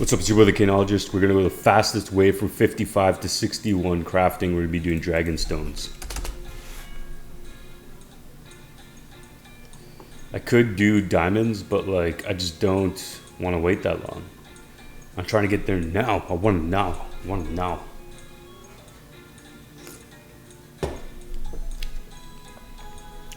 What's up, it's your brother Canologist. We're going to go the fastest way from 55 to 61 crafting. We're going to be doing dragon stones. I could do diamonds, but like I just don't want to wait that long. I'm trying to get there now. I want them now. I want them now.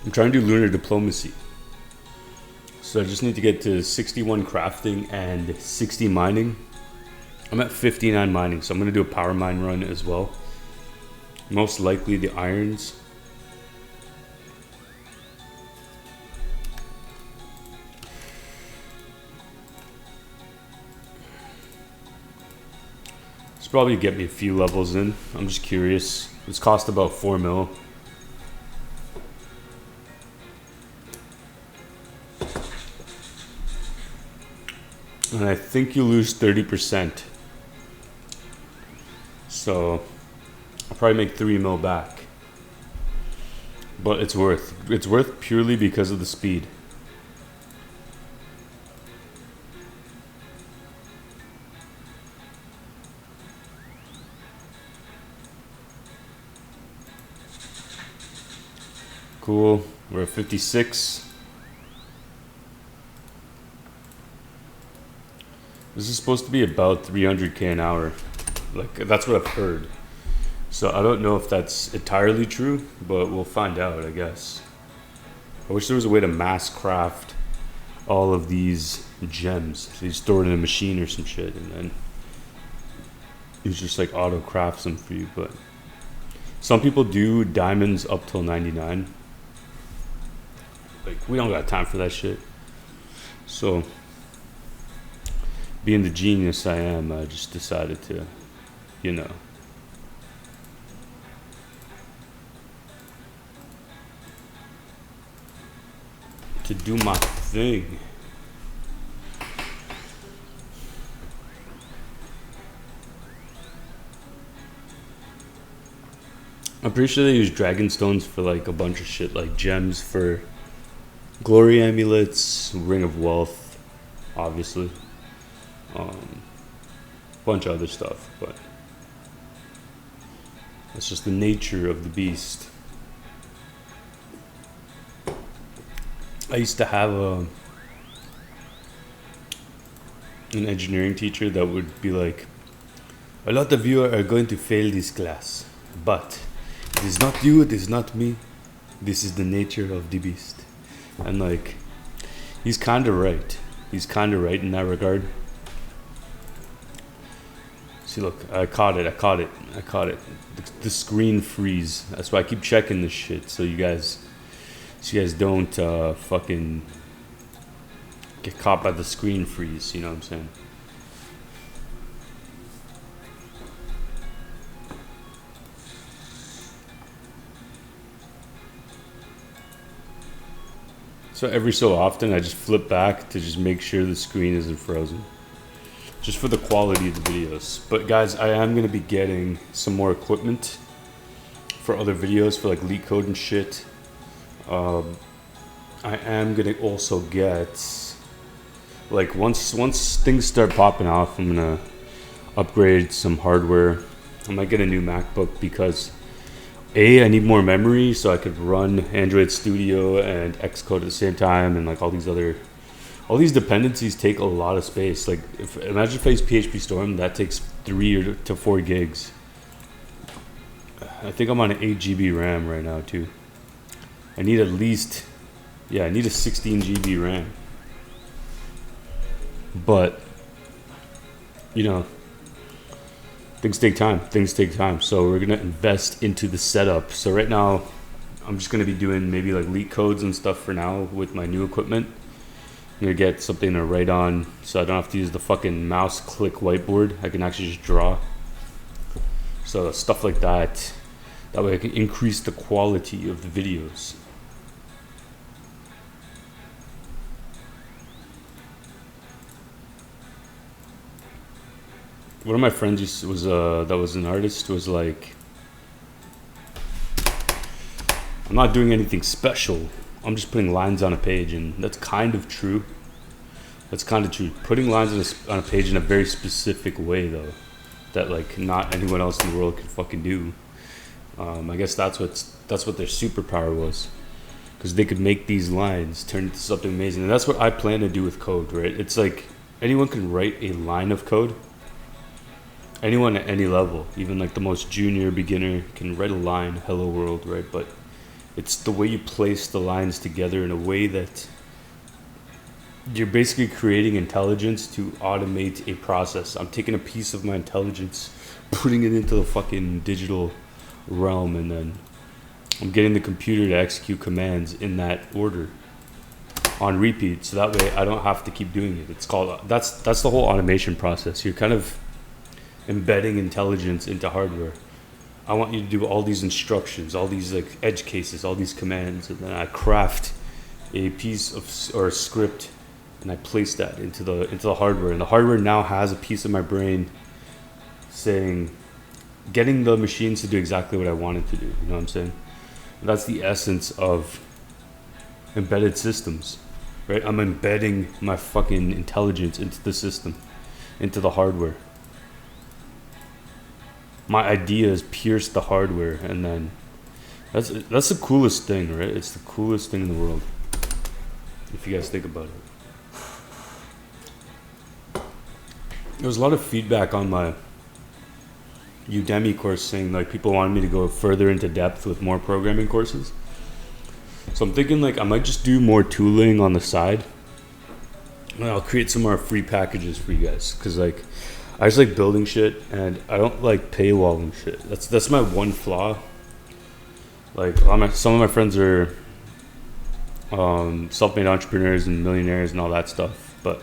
I'm trying to do lunar diplomacy. So I just need to get to 61 crafting and 60 mining. I'm at 59 mining, so I'm going to do a power mine run as well. Most likely the irons. It's probably get me a few levels in. I'm just curious. It's cost about 4 mil. And I think you lose 30%. So I'll probably make 3 mil back. But it's worth. It's worth purely because of the speed. Cool. We're at 56. This is supposed to be about 300k an hour. Like, that's what I've heard. So I don't know if that's entirely true, but we'll find out, I guess. I wish there was a way to mass craft all of these gems. So you store it in a machine or some shit, and then you just like auto crafts them for you. But some people do diamonds up till 99. Like, we don't got time for that shit. So being the genius I am, I just decided to, you know, to do my thing. I'm pretty sure they use dragon stones for like a bunch of shit, like gems for glory amulets, ring of wealth, obviously. Bunch of other stuff, but that's just the nature of the beast. I used to have an engineering teacher that would be like, a lot of you are going to fail this class, but it is not you, it is not me, this is the nature of the beast. And like, he's kind of right. He's kind of right in that regard. See, look, I caught it. The screen freeze. That's why I keep checking this shit, so you guys don't fucking get caught by the screen freeze. You know what I'm saying? So every so often, I just flip back to just make sure the screen isn't frozen. Just for the quality of the videos. But guys, I am going to be getting some more equipment for other videos, for like leak code and shit. I am going to also get, like, once things start popping off, I'm going to upgrade some hardware. I might get a new MacBook because I need more memory so I could run Android Studio and Xcode at the same time, and like all these dependencies take a lot of space. Like, imagine if I use PHP Storm, that takes 3 to 4 gigs. I think I'm on an 8 GB RAM right now too. I need at least, I need a 16 GB RAM. But, you know, things take time. So we're gonna invest into the setup. So right now, I'm just gonna be doing maybe like leak codes and stuff for now with my new equipment. I'm gonna get something to write on so I don't have to use the fucking mouse click whiteboard. I can actually just draw. So stuff like that. That way I can increase the quality of the videos. One of my friends that was an artist was like, I'm not doing anything special. I'm just putting lines on a page, and that's kind of true. That's kind of true. Putting lines on a page in a very specific way, though, that like not anyone else in the world could fucking do. I guess that's what their superpower was, because they could make these lines turn into something amazing. And that's what I plan to do with code, right? It's like anyone can write a line of code. Anyone at any level, even like the most junior beginner, can write a line, hello world, right? But it's the way you place the lines together in a way that you're basically creating intelligence to automate a process. I'm taking a piece of my intelligence, putting it into the fucking digital realm, and then I'm getting the computer to execute commands in that order on repeat, so that way I don't have to keep doing it. It's called that's the whole automation process. You're kind of embedding intelligence into hardware. I want you to do all these instructions, all these like edge cases, all these commands, and then I craft a piece of or a script, and I place that into the hardware, and the hardware now has a piece of my brain saying, getting the machines to do exactly what I want it to do. You know what I'm saying? And that's the essence of embedded systems, right? I'm embedding my fucking intelligence into the system, into the hardware. My ideas pierce the hardware, and then that's the coolest thing, right? It's the coolest thing in the world, if you guys think about it. There was a lot of feedback on my Udemy course saying like people wanted me to go further into depth with more programming courses. So I'm thinking like I might just do more tooling on the side, and I'll create some more free packages for you guys, because like I just like building shit, and I don't like paywalling shit. That's my one flaw. Like some of my friends are self-made entrepreneurs and millionaires and all that stuff, but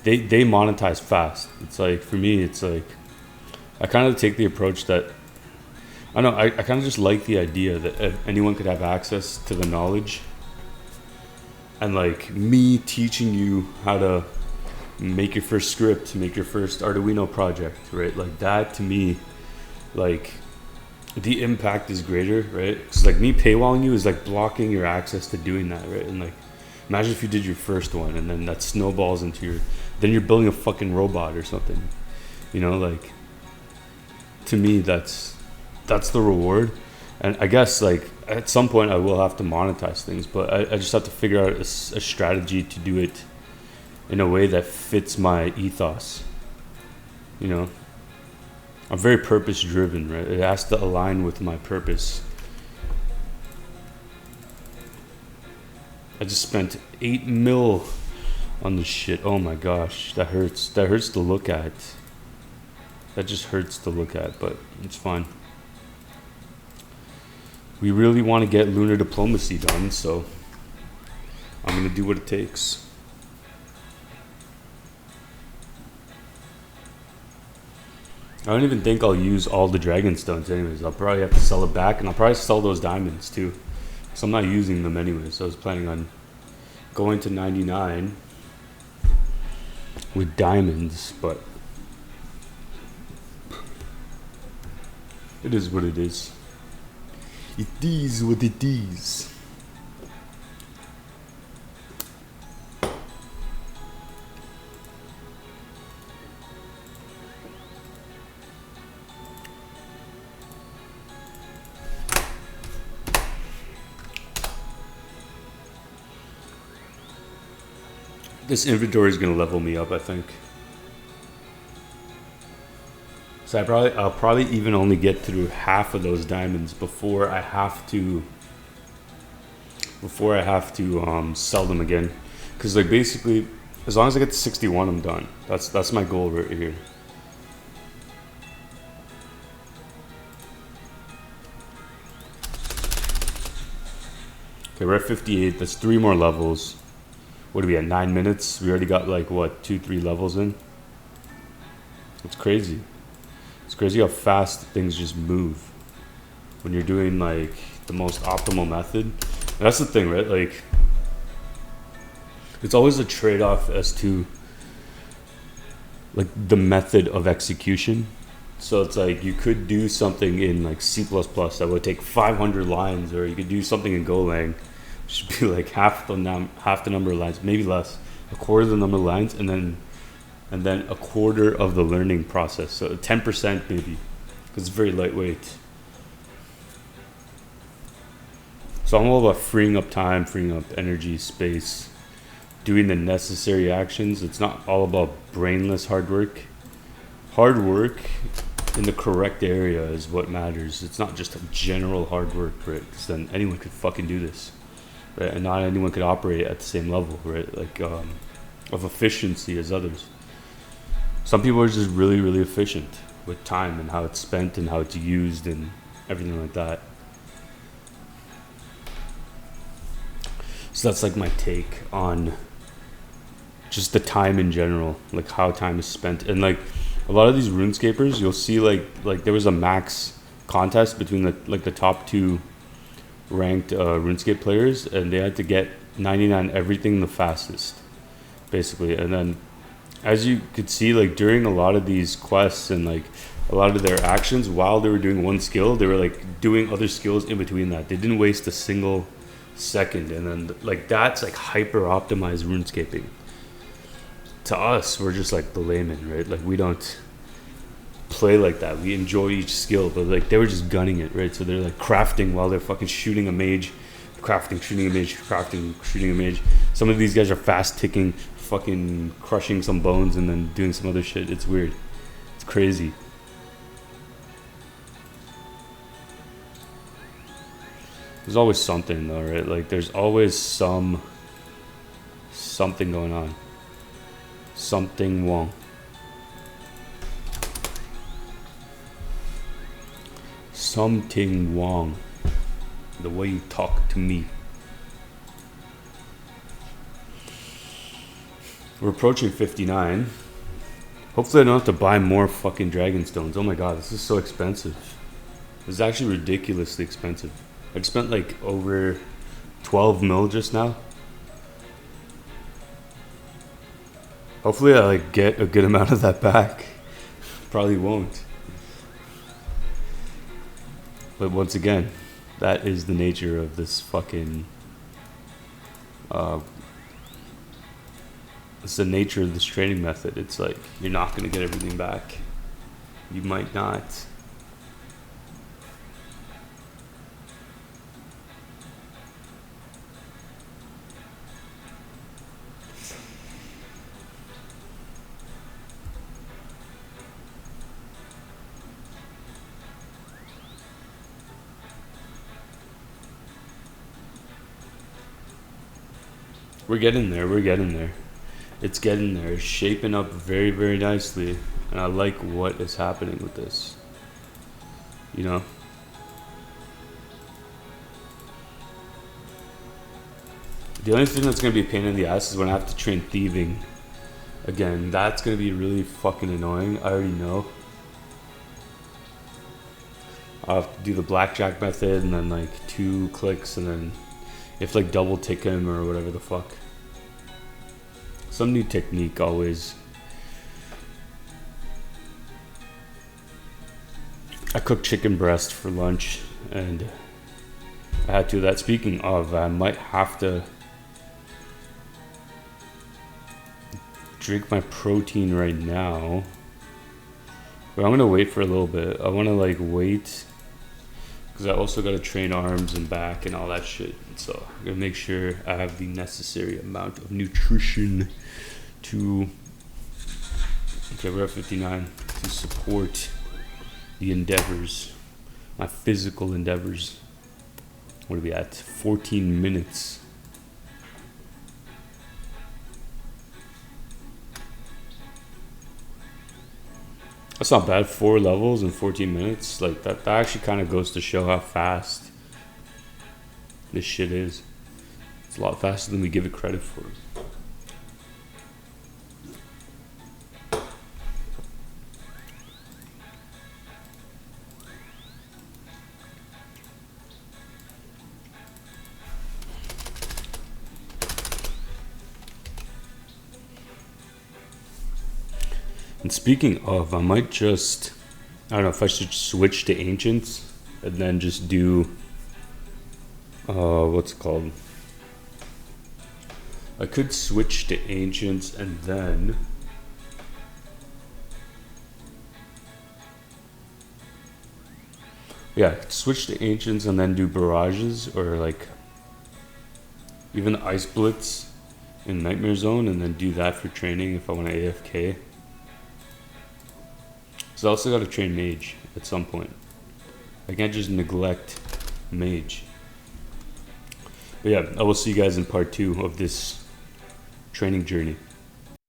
they monetize fast. It's like, for me, it's like I kind of take the approach that I kind of just like the idea that anyone could have access to the knowledge, and like me teaching you how to make your first script, make your first Arduino project, right? Like that, to me, like the impact is greater, right? Because like me paywalling you is like blocking your access to doing that, right? And like imagine if you did your first one and then that snowballs into then you're building a fucking robot or something, you know? Like to me, that's the reward. And I guess like at some point I will have to monetize things, but I just have to figure out a strategy to do it in a way that fits my ethos. You know, I'm very purpose driven, right? It has to align with my purpose. I just spent 8 mil on this shit. Oh my gosh, that hurts. That hurts to look at. That just hurts to look at, but it's fine. We really want to get lunar diplomacy done, so I'm gonna do what it takes. I don't even think I'll use all the dragon stones anyways. I'll probably have to sell it back, and I'll probably sell those diamonds too, because I'm not using them anyways. So I was planning on going to 99 with diamonds, but it is what it is. It is what it is. This inventory is gonna level me up, I think. So I'll probably even only get through half of those diamonds before I have to sell them again. Because like basically, as long as I get to 61, I'm done. That's my goal right here. Okay, we're at 58. That's 3 more levels. What are we at, 9 minutes? We already got like what, 2-3 levels in? It's crazy. It's crazy how fast things just move when you're doing like the most optimal method. And that's the thing, right? Like it's always a trade-off as to like the method of execution. So it's like you could do something in like C++ that would take 500 lines, or you could do something in Golang, which would be like half the number of lines, maybe less, a quarter of the number of lines, and then a quarter of the learning process. So 10% maybe, because it's very lightweight. So I'm all about freeing up time, freeing up energy, space, doing the necessary actions. It's not all about brainless hard work. Hard work in the correct area is what matters. It's not just a general hard work, right? Because then anyone could fucking do this, right? And not anyone could operate at the same level, right? Like of efficiency as others. Some people are just really, really efficient with time and how it's spent and how it's used and everything like that. So that's like my take on just the time in general, like how time is spent. And like a lot of these RuneScapers, you'll see like there was a max contest between the top two ranked RuneScape players, and they had to get 99 everything the fastest, basically. And then as you could see, like during a lot of these quests and like a lot of their actions, while they were doing one skill, they were like doing other skills in between that. They didn't waste a single second. And then like that's like hyper optimized RuneScaping. To us, we're just like the layman, right? Like we don't play like that. We enjoy each skill, but like they were just gunning it, right? So they're like crafting while they're fucking shooting a mage, crafting, shooting a mage, crafting, shooting a mage. Some of these guys are fast ticking, fucking crushing some bones and then doing some other shit. It's weird. It's crazy. There's always something though, right? Like there's always something going on. Something wrong. Something wrong. The way you talk to me. We're approaching 59. Hopefully I don't have to buy more fucking dragon stones. Oh my god, this is so expensive. This is actually ridiculously expensive. I spent like over 12 mil just now. Hopefully I like get a good amount of that back. Probably won't. But once again, that is the nature of this fucking it's the nature of this training method. It's like you're not gonna get everything back. You might not. We're getting there, we're getting there. It's getting there, it's shaping up very, very nicely. And I like what is happening with this. You know? The only thing that's going to be a pain in the ass is when I have to train thieving. Again, that's going to be really fucking annoying, I already know. I'll have to do the blackjack method and then like 2 clicks and then you have to like double tick him or whatever the fuck. Some new technique always. I cooked chicken breast for lunch and I had to do that. Speaking of, I might have to drink my protein right now. But I'm gonna wait for a little bit. I wanna like wait because I also gotta train arms and back and all that shit. So I'm gonna make sure I have the necessary amount of nutrition to, okay, we're at 59, to support the endeavors, my physical endeavors. What are we at? 14 minutes. That's not bad. 4 levels in 14 minutes. Like that actually kind of goes to show how fast this shit is. It's a lot faster than we give it credit for. And speaking of, I might just, I don't know if I should switch to Ancients and then just do, what's it called? I could switch to Ancients and then... Yeah, I could switch to Ancients and then do Barrages, or like even Ice Blitz in Nightmare Zone, and then do that for training if I want to AFK. So I also got to train Mage at some point. I can't just neglect Mage. But yeah, I will see you guys in part 2 of this training journey.